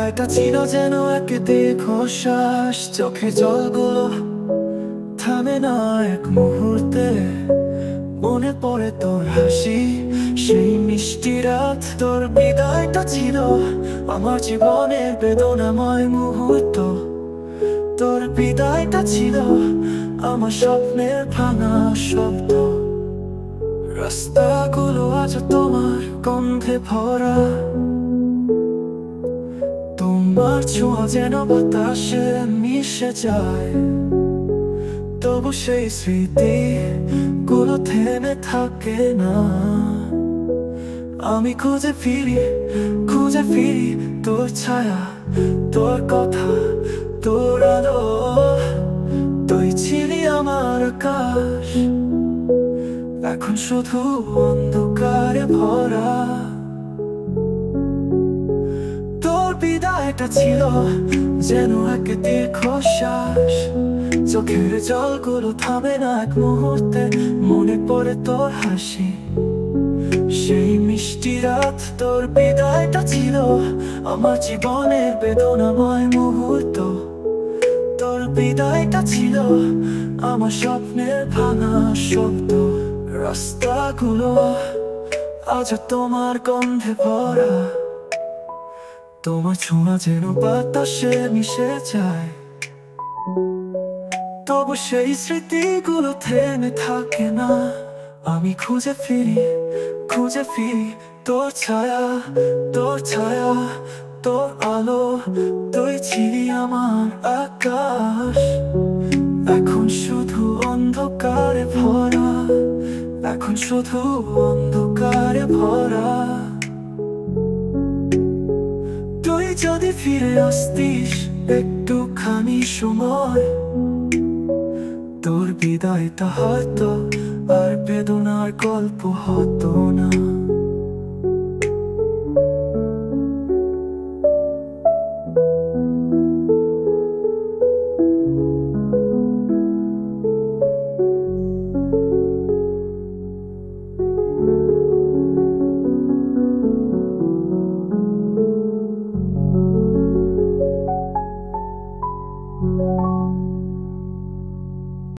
বিদায়টা ছিল যেন এক দীর্ঘশ্বাস, চোখে জলগুলো থামে না এক মুহূর্তে। মনে পড়ে তোর হাসি, সেই মিষ্টি রাত। তোর বিদায়টা ছিল আমার জীবনের বেদনাময় মুহূর্ত। তোর বিদায়টা ছিল আমার স্বপ্নের ভাঙা শব্দ। রাস্তাগুলো আজ তোমার গন্ধে ভরা, তোমার ছোঁয়া যেন বাতাসে মিশে যায়। তবু সেই স্মৃতি গুলো থেমে থাকে না। আমি খুঁজে ফিরি তোর ছায়া, তোর কথা, তোর আলো। তুই ছিলি আমার আকাশ, এখন শুধু অন্ধকারে ভরা। তোর বিদায়টা ছিল যেন এক দীর্ঘশ্বাস, চোখের জলগুলো থামে না এক মুহূর্তে। মনে পড়ে তোর হাসি, সেই মিষ্টি রাত। তোর বিদায়টা ছিল আমার জীবনের বেদনাময় মুহূর্ত। তোর বিদায়টা ছিল আমার স্বপ্নের ভাঙা শব্দ। রাস্তাগুলো আজ তোমার গন্ধে ভরা, তোমার ছোঁয়া যেন বাতাসে মিশে যায়। তবু সেই স্মৃতিগুলো থেমে থাকে না। আমি খুঁজে ফিরি তোর ছায়া, তোর ছায়া, তোর আলো। তুই ছিলি আমার আকাশ, এখন শুধু অন্ধকারে ভরা, এখন শুধু অন্ধকারে ভরা। তুই যদি ফিরে আসতিস একটুখানি সময়, তোর বিদায়টা হয়তো আর বেদনার গল্প হতো না।